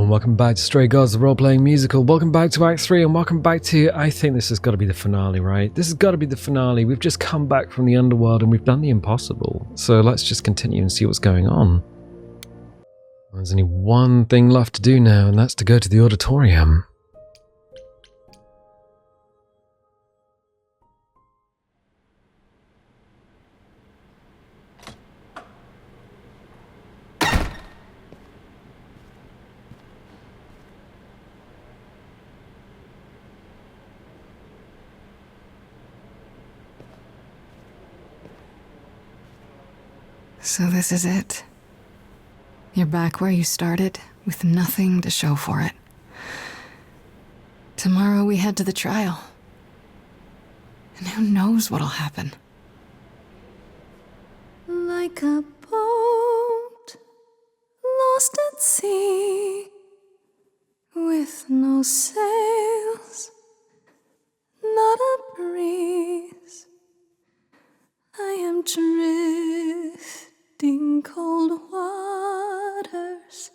Hello and welcome back to Stray Gods, the role-playing musical. Welcome back to Act 3 and welcome back to, I think this has got to be the finale, right? This has got to be the finale. We've just come back from the underworld and we've done the impossible. So let's just continue and see what's going on. There's only one thing left to do now, and that's to go to the auditorium. So this is it. You're back where you started, with nothing to show for it. Tomorrow we head to the trial. And who knows what'll happen. Like a boat lost at sea, with no sails, not a breeze. I am drifting cold waters,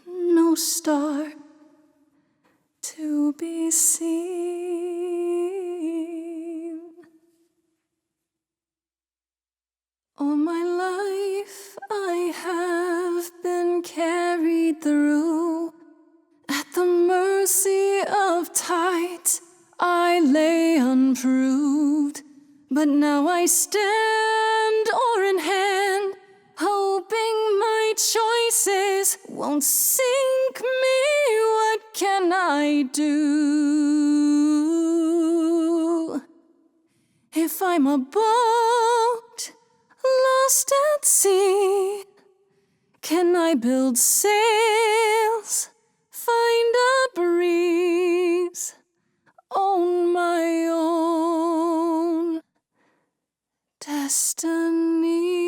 no star to be seen. All my life I have been carried through, at the mercy of tides I lay unproved. But now I stand oar in hand, hoping my choices won't sink me. What can I do? If I'm a boat lost at sea, can I build sails, find a breeze, own my own destiny?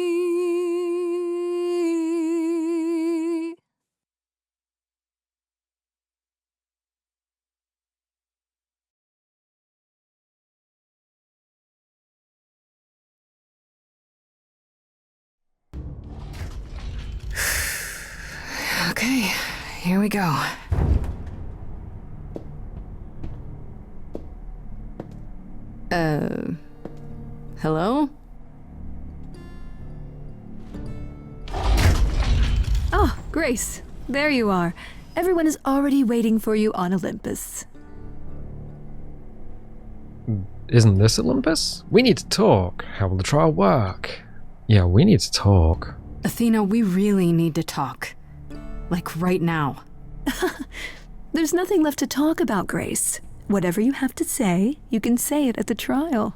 Okay, here we go. Hello? Oh, Grace, there you are. Everyone is already waiting for you on Olympus. Isn't this Olympus? We need to talk. How will the trial work? Yeah, we need to talk. Athena, we really need to talk. Like right now. There's nothing left to talk about, Grace. Whatever you have to say, you can say it at the trial.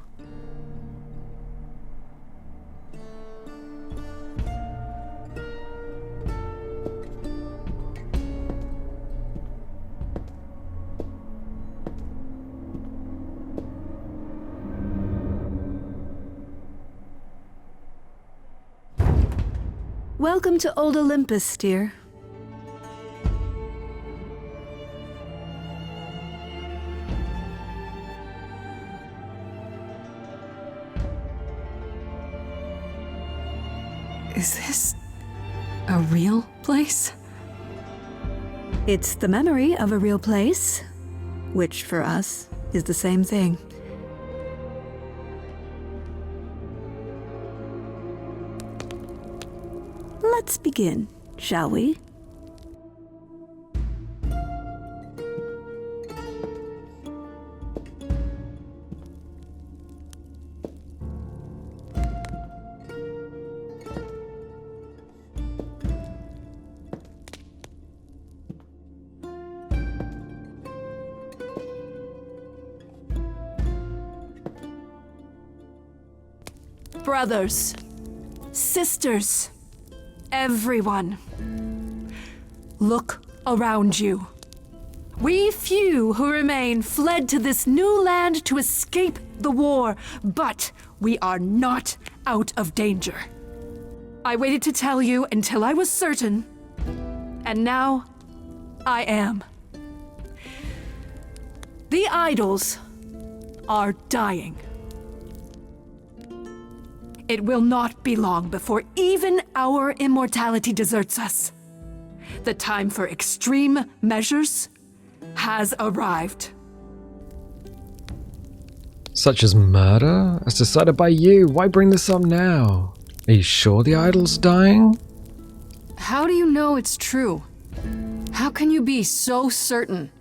Welcome to Old Olympus, dear. Is this a real place? It's the memory of a real place, which for us is the same thing. Let's begin, shall we? Brothers, sisters, everyone, look around you. We few who remain fled to this new land to escape the war, but we are not out of danger. I waited to tell you until I was certain, and now I am. The idols are dying. It will not be long before even our immortality deserts us. The time for extreme measures has arrived. Such as murder? As decided by you. Why bring this up now? Are you sure the idol's dying? How do you know it's true? How can you be so certain?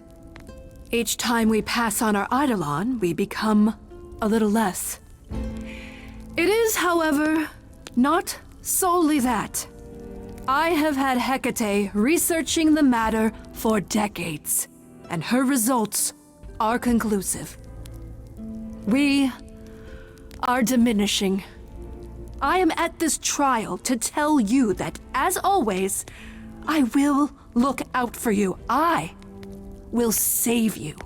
Each time we pass on our eidolon, we become a little less. It is, however, not solely that. I have had Hecate researching the matter for decades, and her results are conclusive. We are diminishing. I am at this trial to tell you that, as always, I will look out for you. I will save you.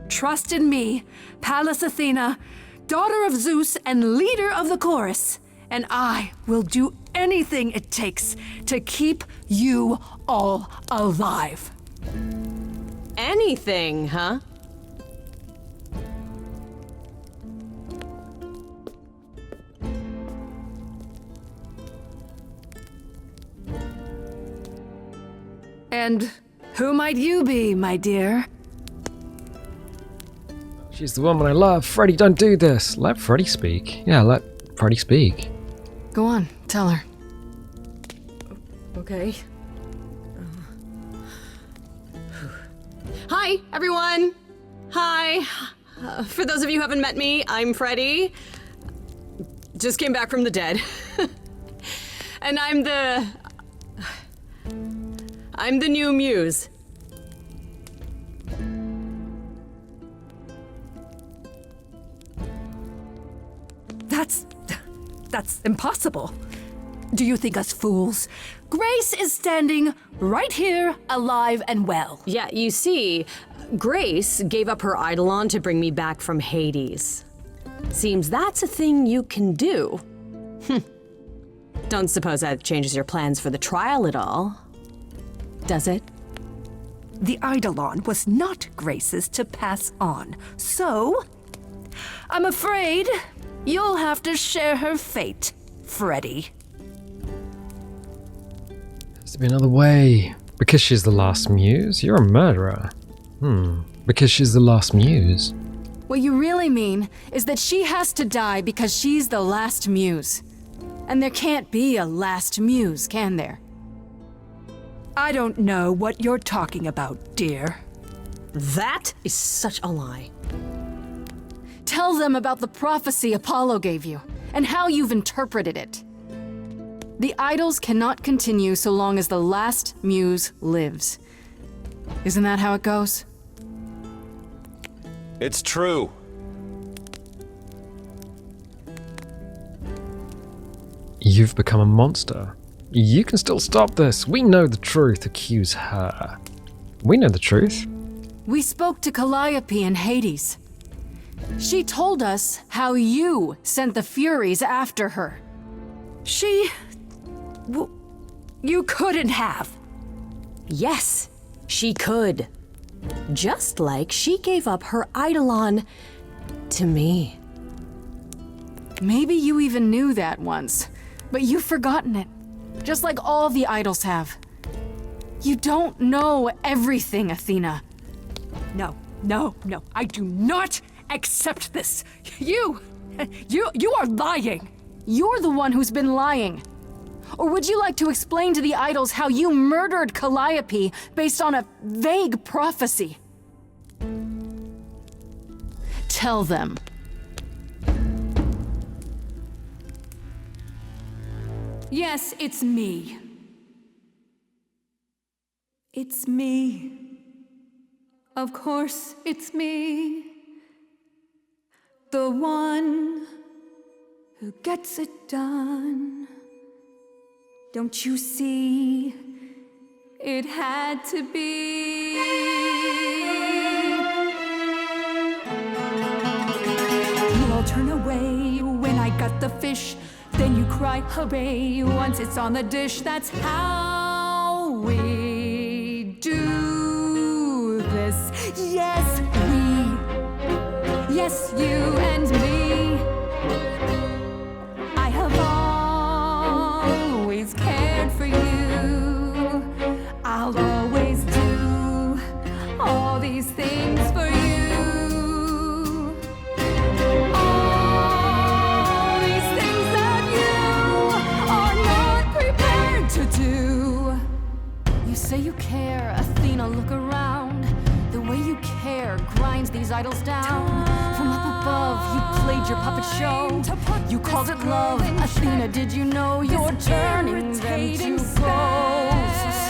Trust in me, Pallas Athena, daughter of Zeus and leader of the chorus, and I will do anything it takes to keep you all alive. Anything, huh? And who might you be, my dear? She's the woman I love. Freddy, don't do this. Let Freddy speak. Yeah, let Freddy speak. Go on, tell her. Okay. Hi, everyone. Hi. For those of you who haven't met me, I'm Freddie. Just came back from the dead. And I'm the new Muse. That's impossible. Do you think us fools? Grace is standing right here, alive and well. Yeah, you see, Grace gave up her eidolon to bring me back from Hades. Seems that's a thing you can do. Don't suppose that changes your plans for the trial at all, does it? The eidolon was not Grace's to pass on, so I'm afraid you'll have to share her fate, Freddy. Has to be another way. Because she's the last muse? You're a murderer. Because she's the last muse. What you really mean is that she has to die because she's the last muse. And there can't be a last muse, can there? I don't know what you're talking about, dear. That is such a lie. Tell them about the prophecy Apollo gave you, and how you've interpreted it. The idols cannot continue so long as the last muse lives. Isn't that how it goes? It's true. You've become a monster. You can still stop this. We know the truth. Accuse her. We know the truth. We spoke to Calliope in Hades. She told us how you sent the Furies after her. You couldn't have. Yes, she could. Just like she gave up her eidolon to me. Maybe you even knew that once, but you've forgotten it. Just like all the idols have. You don't know everything, Athena. No, I do not accept this. You are lying. You're the one who's been lying. Or would you like to explain to the idols how you murdered Calliope based on a vague prophecy? Tell them. Yes, it's me. It's me. Of course, it's me. The one who gets it done. Don't you see? It had to be. You all turn away when I got the fish. Then you cry, hooray, once it's on the dish. That's how we do this. Yes, we. Yes, you and me. I have always cared for you. these things for you. All these things that you are not prepared to do. You say you care, Athena, look around. The way you care grinds these idols down. From up above, you played your puppet show. You called it love, Athena, did you know you're turning them to ghosts?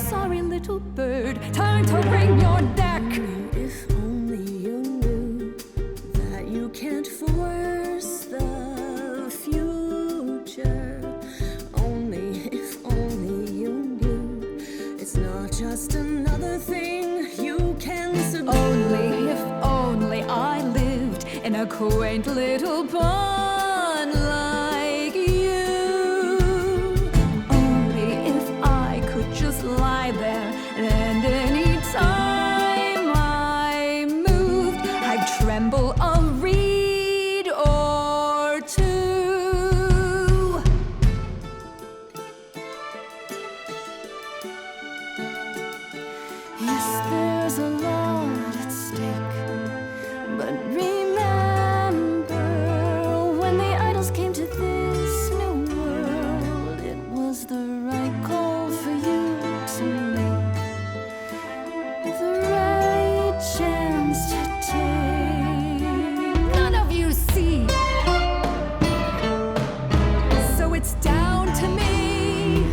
Sorry, little bird, time to bring your deck. If only you knew that you can't force the future. If only you knew it's not just another thing you can subdue. Only if only I lived in a quaint little pond like you. Only if I could just lie there, and any time I moved, I'd tremble a reed or two. Yes, there's a lot at stake. But remember, when the idols came to this new world, it was the right call for you to make. The right chance to take. None of you see. So it's down to me.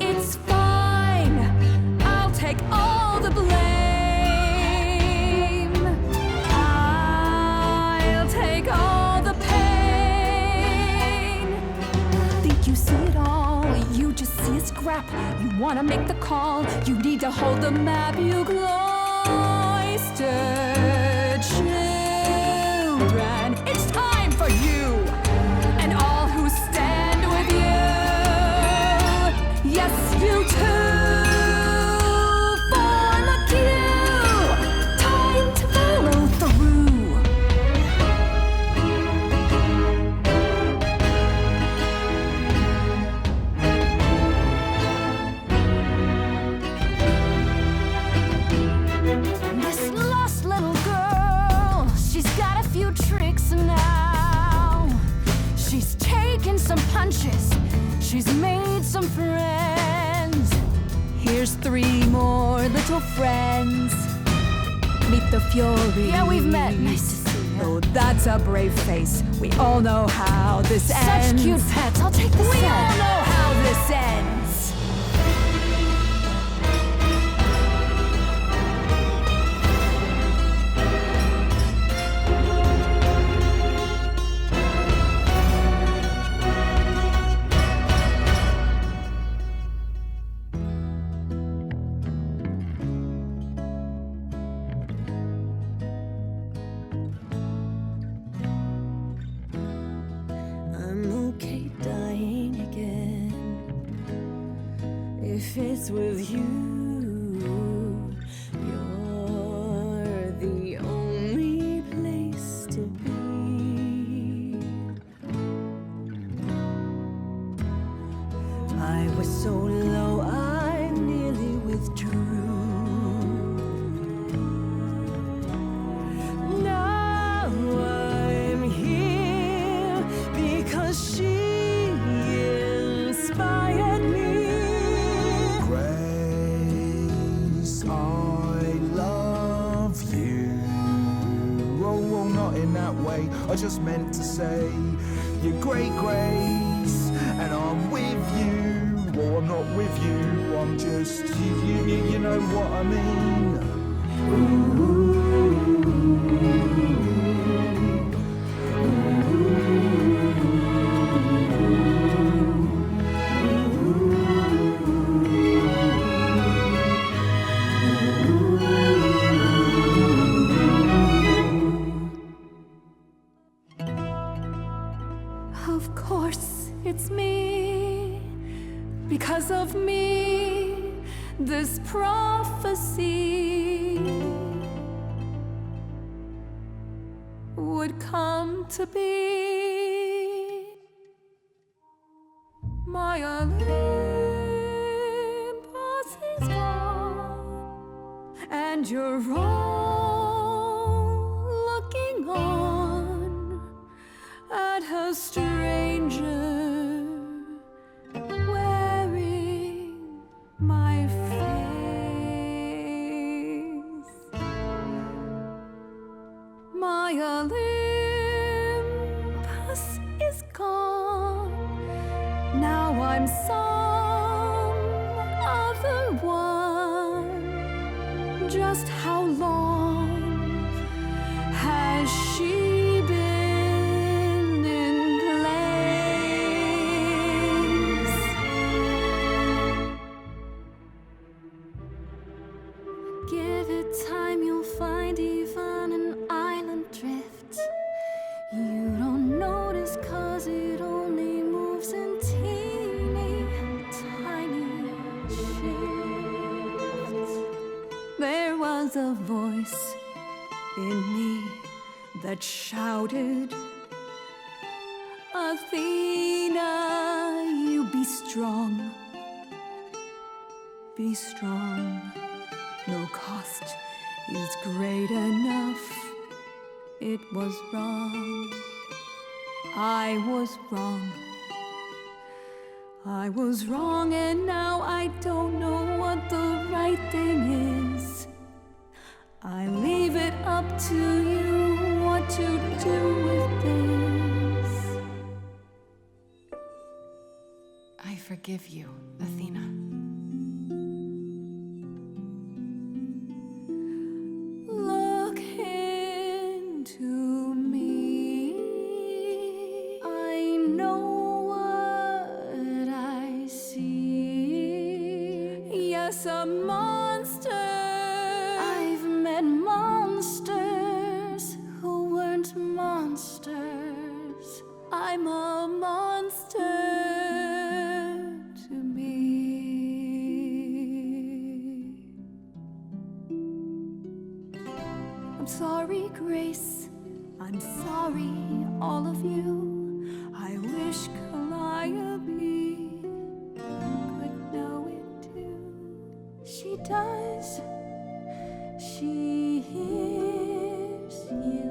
It's fine. I'll take all the blame. I'll take all the pain. Think you see it all? You just see a scrap. You wanna make the call. You need to hold the map. You cloistered children. It's time for you and all who stand with you. Yes, you too. Form a queue. Time to follow through. This lost little girl, she's got a few tricks now. She's taken some punches, she's made some friends. Here's 3 more little friends. Meet the Fury. Yeah, we've met. Nice to see you. Oh, that's a brave face. We all know how this ends. Such cute pets, I'll take the We set. all know how this ends. I'm okay dying again if it's with you. You're the only place to be. I was so low I nearly withdrew. Now I'm here because she inspired me. Grace, I love you. Oh, not in that way. I just meant to say you're great, Grace, and I'm with you. Well, I'm not with you. I'm just you know what I mean. Of course, it's me. Because of me, this prophecy would come to be. My Olympus is gone, and And you're all looking on at a stranger wearing my face. My Olympus is gone. Now I'm some other one. Just how long has she been in place? Give it time, you'll find even an island drift. You don't notice 'cause it only moves in teeny tiny shifts. There was a voice in me that shouted, Athena, you be strong. Be strong. No cost is great enough. It was wrong. I was wrong. I was wrong, and now I don't know what the right thing is. I leave it up to you what to do with this. I forgive you, Athena. Look into me. I know what I see. Yes, a monster. I've met monsters who weren't monsters. I'm a monster to me. I'm sorry, Grace. I'm sorry, all of you. I wish Calliope could know it too. She does. She hears you.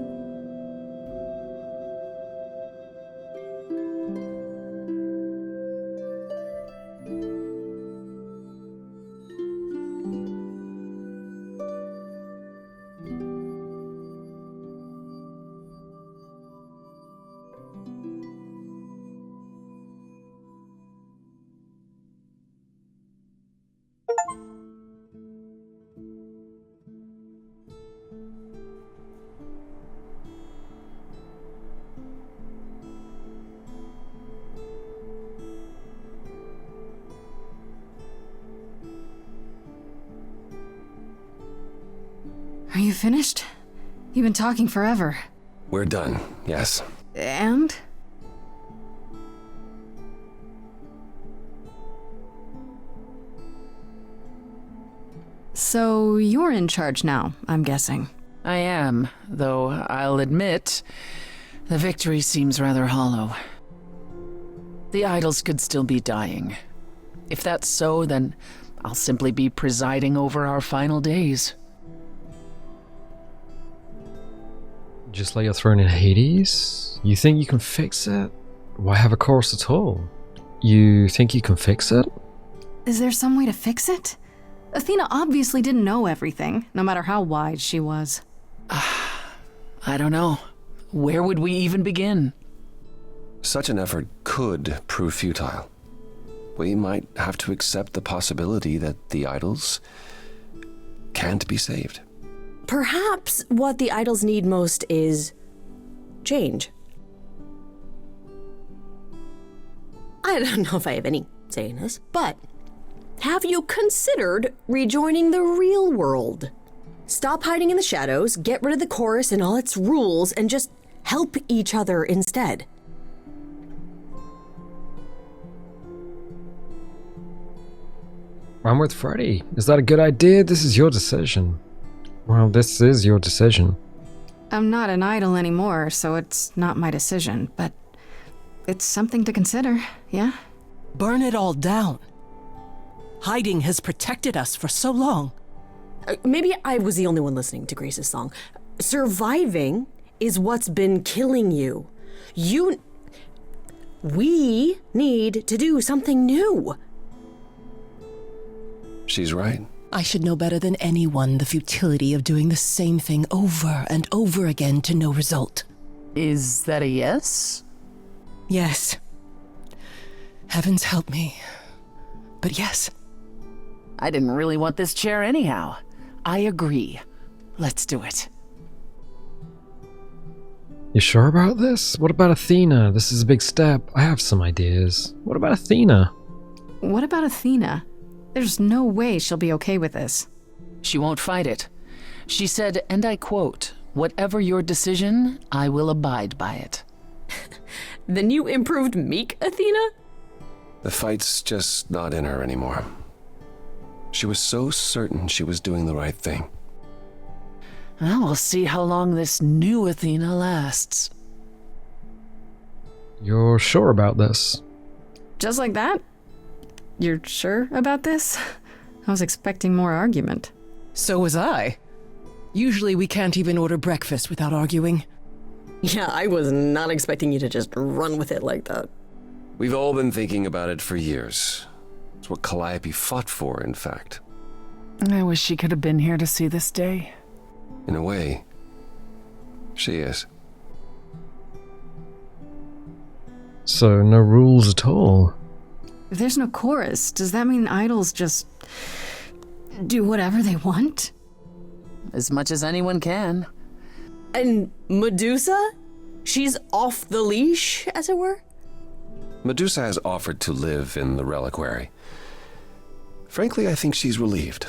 Are you finished? You've been talking forever. We're done, yes. And? So you're in charge now, I'm guessing. I am, though I'll admit, the victory seems rather hollow. The idols could still be dying. If that's so, then I'll simply be presiding over our final days. Just like you're thrown in Hades? You think you can fix it? Why have a course at all? You think you can fix it? Is there some way to fix it? Athena obviously didn't know everything, no matter how wise she was. I don't know. Where would we even begin? Such an effort could prove futile. We might have to accept the possibility that the idols can't be saved. Perhaps what the idols need most is change. I don't know if I have any say in this, but have you considered rejoining the real world? Stop hiding in the shadows, get rid of the chorus and all its rules, and just help each other instead. I'm with Freddy. Is that a good idea? This is your decision. Well, this is your decision. I'm not an idol anymore, so it's not my decision, but it's something to consider, yeah? Burn it all down. Hiding has protected us for so long. Maybe I was the only one listening to Grace's song. Surviving is what's been killing you. We need to do something new. She's right. I should know better than anyone the futility of doing the same thing over and over again to no result. Is that a yes? Yes. Heavens help me. But yes. I didn't really want this chair anyhow. I agree. Let's do it. You sure about this? What about Athena? This is a big step. I have some ideas. What about Athena? What about Athena? There's no way she'll be okay with this. She won't fight it. She said, and I quote, "Whatever your decision, I will abide by it." The new improved meek Athena? The fight's just not in her anymore. She was so certain she was doing the right thing. Well, we'll see how long this new Athena lasts. You're sure about this? Just like that? You're sure about this? I was expecting more argument. So was I. Usually we can't even order breakfast without arguing. Yeah, I was not expecting you to just run with it like that. We've all been thinking about it for years. It's what Calliope fought for, in fact. I wish she could have been here to see this day. In a way, she is. So no rules at all? If there's no chorus, does that mean idols just do whatever they want? As much as anyone can. And Medusa? She's off the leash, as it were? Medusa has offered to live in the reliquary. Frankly, I think she's relieved.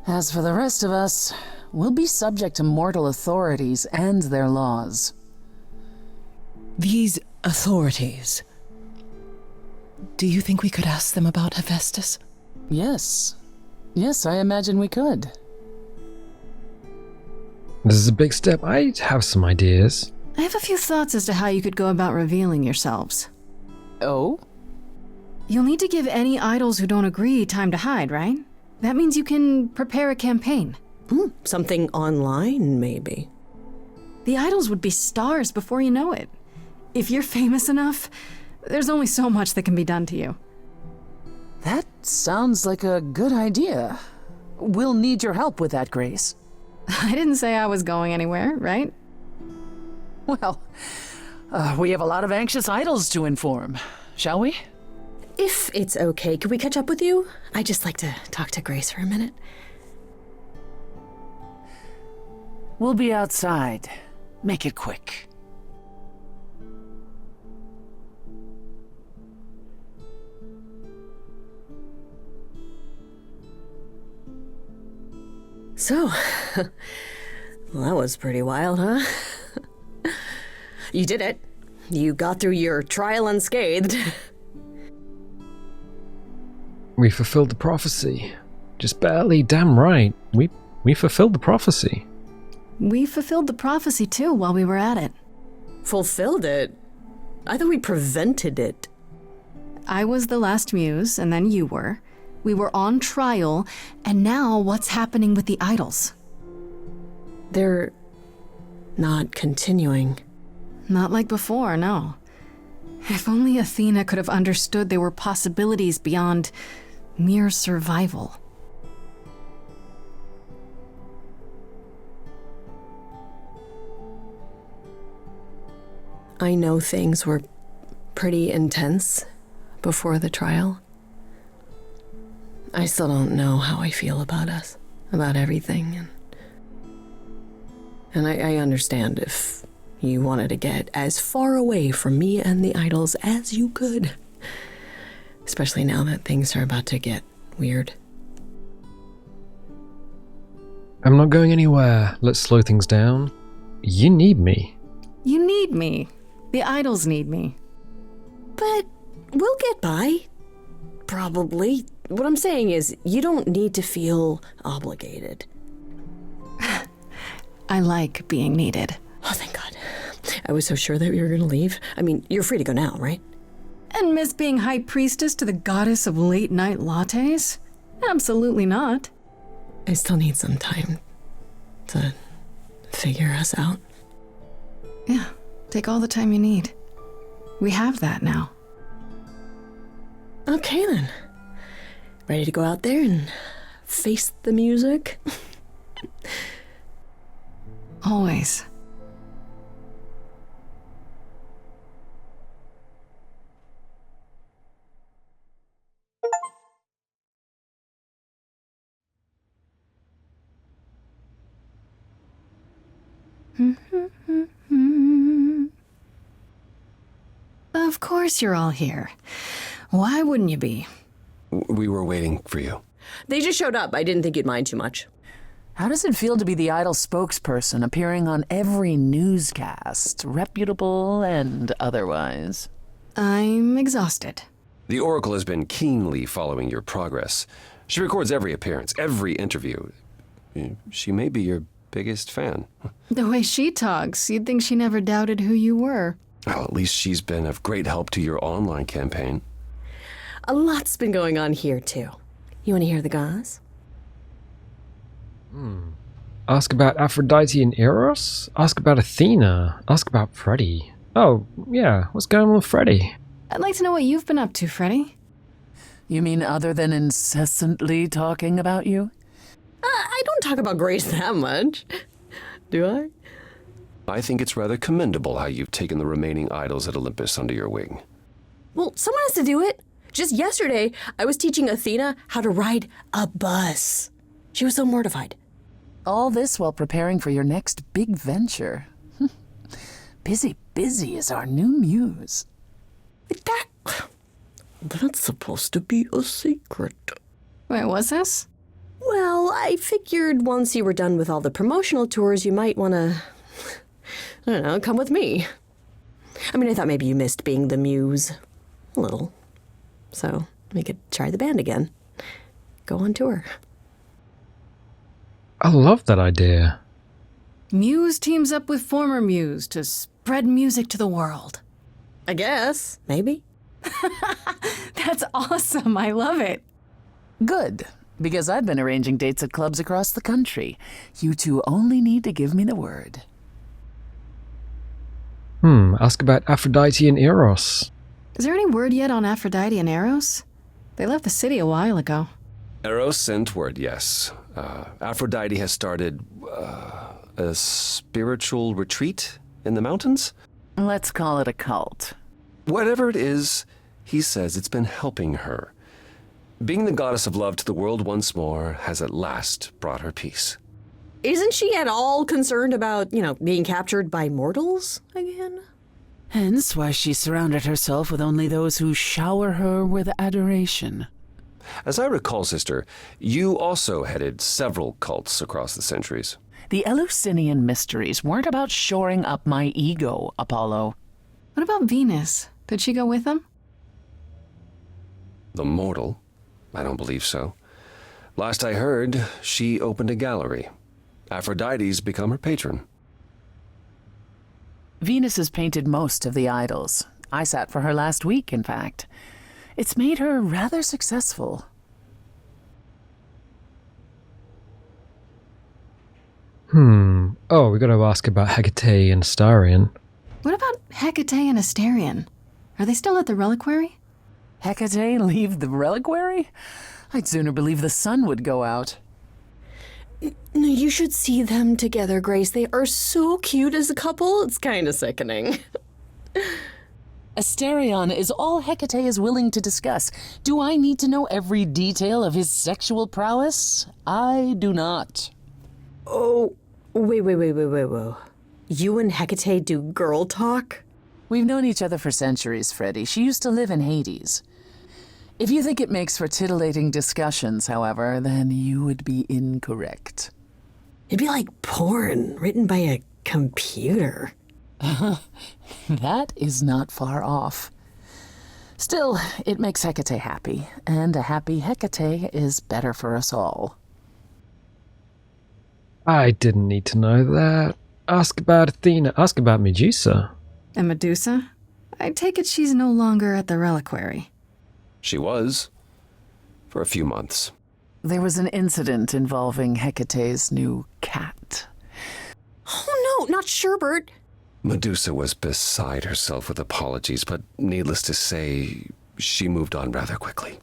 As for the rest of us, we'll be subject to mortal authorities and their laws. These authorities. Do you think we could ask them about Hephaestus? Yes. Yes, I imagine we could. This is a big step. I have some ideas. I have a few thoughts as to how you could go about revealing yourselves. Oh? You'll need to give any idols who don't agree time to hide, right? That means you can prepare a campaign. Something online, maybe. The idols would be stars before you know it. If you're famous enough, there's only so much that can be done to you. That sounds like a good idea. We'll need your help with that, Grace. I didn't say I was going anywhere, right? Well, we have a lot of anxious idols to inform, shall we? If it's okay, could we catch up with you? I'd just like to talk to Grace for a minute. We'll be outside. Make it quick. So, well, that was pretty wild, huh? You did it. You got through your trial unscathed. We fulfilled the prophecy. Just barely, damn right. We fulfilled the prophecy. We fulfilled the prophecy too while we were at it. Fulfilled it? I thought we prevented it. I was the last muse, and then you were. We were on trial, and now what's happening with the idols? They're not continuing. Not like before, no. If only Athena could have understood there were possibilities beyond mere survival. I know things were pretty intense before the trial. I still don't know how I feel about us, about everything. And I understand if you wanted to get as far away from me and the idols as you could. Especially now that things are about to get weird. I'm not going anywhere. Let's slow things down. You need me. You need me. The idols need me. But we'll get by. Probably. What I'm saying is, you don't need to feel obligated. I like being needed. Oh, thank God. I was so sure that you were going to leave. I mean, you're free to go now, right? And miss being high priestess to the goddess of late night lattes? Absolutely not. I still need some time to figure us out. Yeah, take all the time you need. We have that now. Okay then. Ready to go out there and face the music? Always. Of course you're all here. Why wouldn't you be? We were waiting for you. They just showed up. I didn't think you'd mind too much. How does it feel to be the idol spokesperson appearing on every newscast, reputable and otherwise? I'm exhausted. The Oracle has been keenly following your progress. She records every appearance, every interview. She may be your biggest fan. The way she talks, you'd think she never doubted who you were. Well, at least she's been of great help to your online campaign. A lot's been going on here, too. You want to hear the goss? Ask about Aphrodite and Eros? Ask about Athena? Ask about Freddie? Oh, yeah, what's going on with Freddie? I'd like to know what you've been up to, Freddie. You mean other than incessantly talking about you? I don't talk about Grace that much. Do I? I think it's rather commendable how you've taken the remaining idols at Olympus under your wing. Well, someone has to do it. Just yesterday, I was teaching Athena how to ride a bus. She was so mortified. All this while preparing for your next big venture. Busy is our new muse. That's supposed to be a secret. Wait, what's this? Well, I figured once you were done with all the promotional tours, you might want to, I don't know, come with me. I mean, I thought maybe you missed being the muse. A little. So we could try the band again. Go on tour. I love that idea. Muse teams up with former Muse to spread music to the world. I guess. Maybe. That's awesome. I love it. Good, because I've been arranging dates at clubs across the country. You two only need to give me the word. Ask about Aphrodite and Eros. Is there any word yet on Aphrodite and Eros? They left the city a while ago. Eros sent word, yes. Aphrodite has started a spiritual retreat in the mountains? Let's call it a cult. Whatever it is, he says it's been helping her. Being the goddess of love to the world once more has at last brought her peace. Isn't she at all concerned about, being captured by mortals again? Hence why she surrounded herself with only those who shower her with adoration. As I recall, sister, you also headed several cults across the centuries. The Eleusinian mysteries weren't about shoring up my ego, Apollo. What about Venus? Did she go with them? The mortal? I don't believe so. Last I heard, she opened a gallery. Aphrodite's become her patron. Venus has painted most of the idols. I sat for her last week, in fact. It's made her rather successful. Oh, we gotta ask about Hecate and Astarion. What about Hecate and Asterion? Are they still at the reliquary? Hecate leave the reliquary? I'd sooner believe the sun would go out. No, you should see them together, Grace. They are so cute as a couple. It's kind of sickening. Asterion is all Hecate is willing to discuss. Do I need to know every detail of his sexual prowess? I do not. Oh, wait. You and Hecate do girl talk? We've known each other for centuries, Freddie. She used to live in Hades. If you think it makes for titillating discussions, however, then you would be incorrect. It'd be like porn written by a computer. That is not far off. Still, it makes Hecate happy, and a happy Hecate is better for us all. I didn't need to know that. Ask about Athena. Ask about Medusa. And Medusa? I take it she's no longer at the reliquary. She was, for a few months. There was an incident involving Hecate's new cat. Oh no, not Sherbert. Medusa was beside herself with apologies, but needless to say, she moved on rather quickly.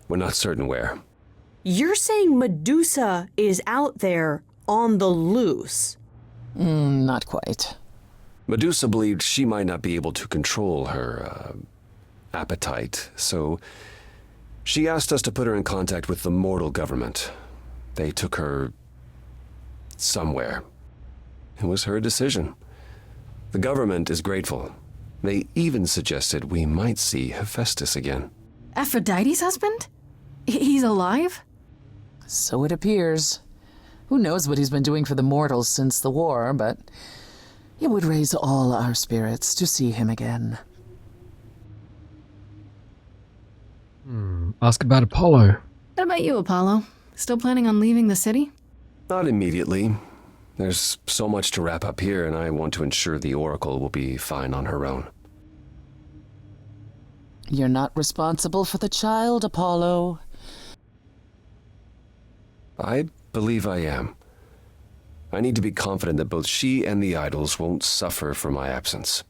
We're not certain where. You're saying Medusa is out there on the loose? Not quite. Medusa believed she might not be able to control her appetite, so she asked us to put her in contact with the mortal government. They took her somewhere. It was her decision. The government is grateful. They even suggested we might see Hephaestus again. Aphrodite's husband? He's alive? So it appears. Who knows what he's been doing for the mortals since the war, but it would raise all our spirits to see him again. Ask about Apollo. What about you, Apollo? Still planning on leaving the city? Not immediately. There's so much to wrap up here, and I want to ensure the Oracle will be fine on her own. You're not responsible for the child, Apollo. I believe I am. I need to be confident that both she and the idols won't suffer for my absence.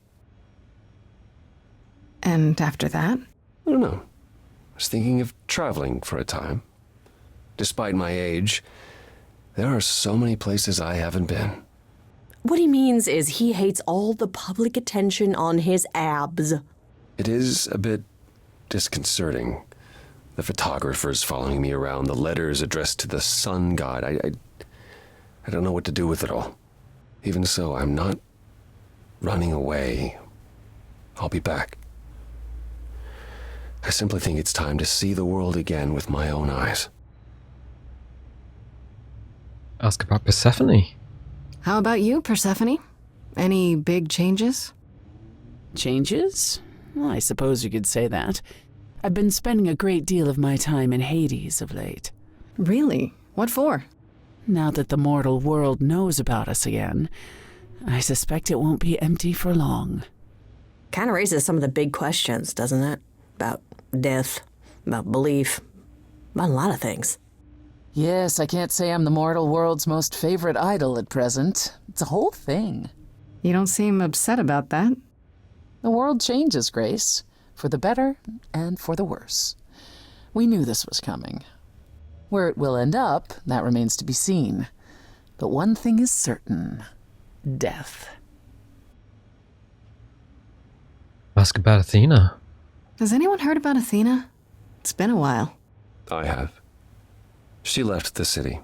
And after that? I don't know. I was thinking of traveling for a time. Despite my age, there are so many places I haven't been. What he means is he hates all the public attention on his abs. It is a bit disconcerting. The photographers following me around, the letters addressed to the sun god. I don't know what to do with it all. Even so, I'm not running away. I'll be back. I simply think it's time to see the world again with my own eyes. Ask about Persephone. How about you, Persephone? Any big changes? Changes? Well, I suppose you could say that. I've been spending a great deal of my time in Hades of late. Really? What for? Now that the mortal world knows about us again, I suspect it won't be empty for long. Kind of raises some of the big questions, doesn't it? About death, about belief, about a lot of things. Yes, I can't say I'm the mortal world's most favorite idol at present. It's a whole thing. You don't seem upset about that. The world changes, Grace. For the better and for the worse. We knew this was coming. Where it will end up, that remains to be seen. But one thing is certain. Death. Ask about Athena. Has anyone heard about Athena? It's been a while. I have. She left the city,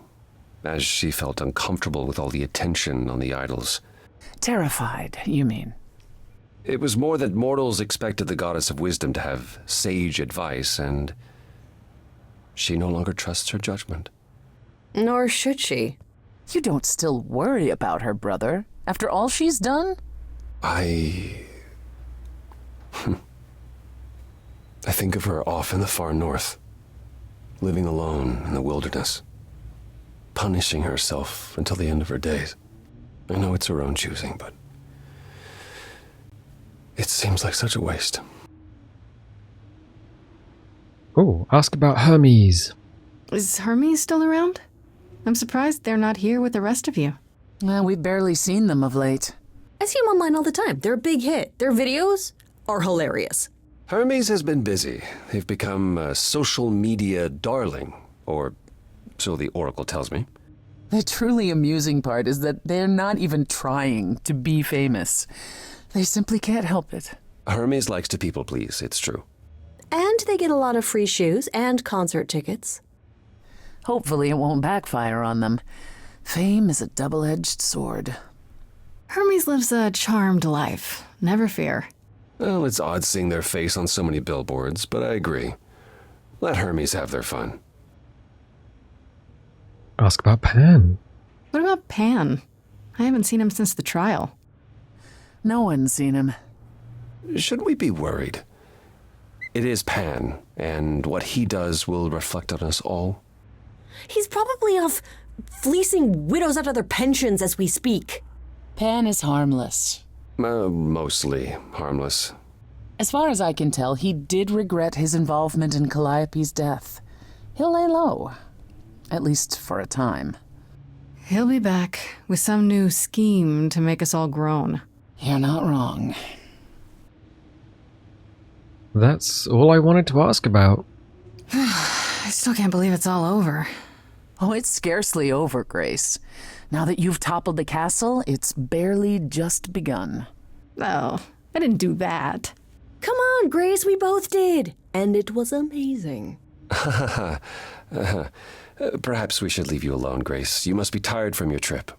as she felt uncomfortable with all the attention on the idols. Terrified, you mean? It was more that mortals expected the goddess of wisdom to have sage advice, and she no longer trusts her judgment. Nor should she. You don't still worry about her, brother, after all she's done? I think of her off in the far north, living alone in the wilderness, punishing herself until the end of her days. I know it's her own choosing, but it seems like such a waste. Oh, ask about Hermes. Is Hermes still around? I'm surprised they're not here with the rest of you. Well, we've barely seen them of late. I see them online all the time. They're a big hit. Their videos are hilarious. Hermes has been busy. They've become a social media darling, or so the Oracle tells me. The truly amusing part is that they're not even trying to be famous. They simply can't help it. Hermes likes to people please, it's true. And they get a lot of free shoes and concert tickets. Hopefully it won't backfire on them. Fame is a double-edged sword. Hermes lives a charmed life. Never fear. Well, it's odd seeing their face on so many billboards, but I agree. Let Hermes have their fun. Ask about Pan. What about Pan? I haven't seen him since the trial. No one's seen him. Should we be worried? It is Pan, and what he does will reflect on us all. He's probably off fleecing widows out of their pensions as we speak. Pan is harmless. Mostly harmless. As far as I can tell, he did regret his involvement in Calliope's death. He'll lay low. At least for a time. He'll be back with some new scheme to make us all groan. You're not wrong. That's all I wanted to ask about. I still can't believe it's all over. Oh, it's scarcely over, Grace. Now that you've toppled the castle, it's barely just begun. Oh, I didn't do that. Come on, Grace, we both did. And it was amazing. Perhaps we should leave you alone, Grace. You must be tired from your trip.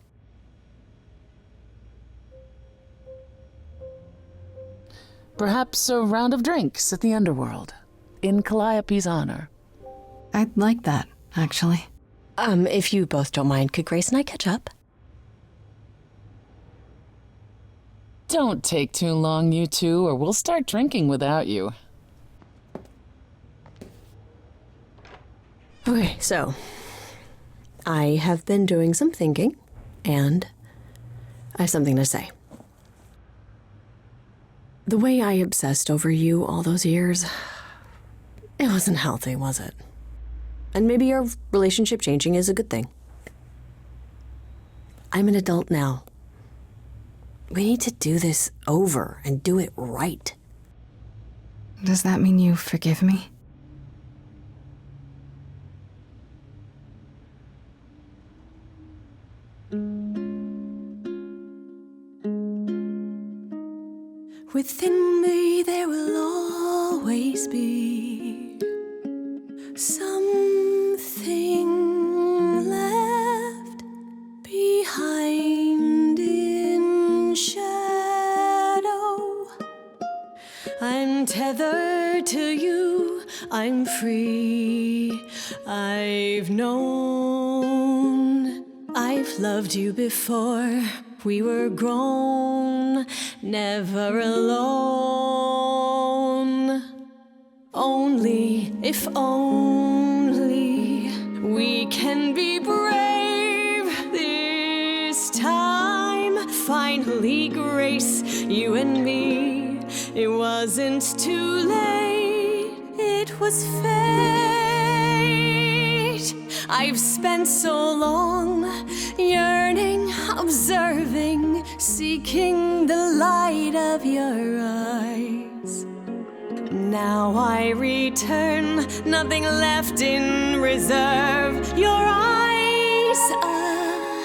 Perhaps a round of drinks at the underworld, in Calliope's honor. I'd like that, actually. If you both don't mind, could Grace and I catch up? Don't take too long, you two, or we'll start drinking without you. Okay, so I have been doing some thinking, and I have something to say. The way I obsessed over you all those years, it wasn't healthy, was it? And maybe our relationship changing is a good thing. I'm an adult now. We need to do this over and do it right. Does that mean you forgive me? Within me there will always be something left behind in shadow. I'm tethered to you, I'm free. I've known I've loved you before. We were grown, never alone. Only, if only, we can be brave this time. Finally, Grace, you and me. It wasn't too late, it was fate. I've spent so long yearning, observing, seeking the light of your eyes. Now I return, nothing left in reserve. Your eyes,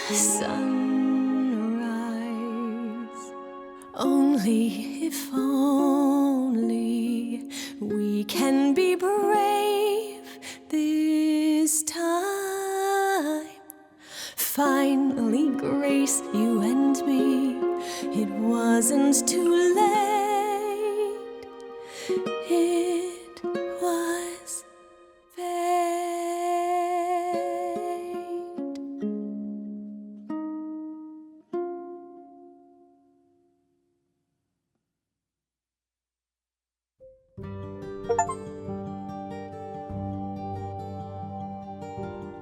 a sunrise. Only, if only, we can be brave this time. Finally, Grace, you and me. It wasn't too late. It was fate.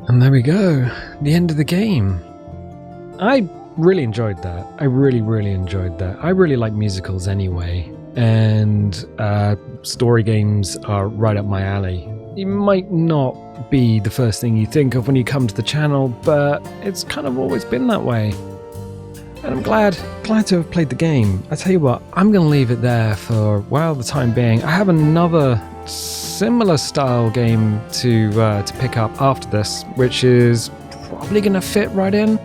And there we go, the end of the game. I really enjoyed that. I really enjoyed that. I really like musicals anyway, and story games are right up my alley. It might not be the first thing you think of when you come to the channel, but it's kind of always been that way. And I'm glad to have played the game. I tell you what, I'm going to leave it there for, well, the time being. I have another similar style game to pick up after this, which is probably going to fit right in.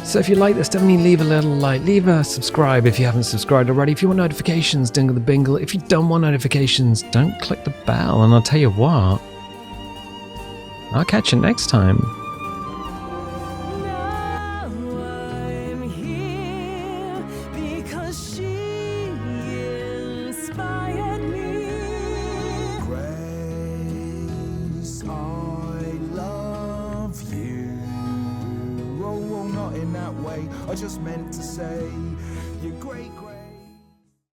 So if you like this, definitely leave a little like, leave a subscribe if you haven't subscribed already. If you want notifications, dingle the bingle. If you don't want notifications, don't click the bell. And I'll tell you what, I'll catch you next time. Now I'm here because she inspired me. Grace, I love you. Oh, not in that way. I just meant to say you're great.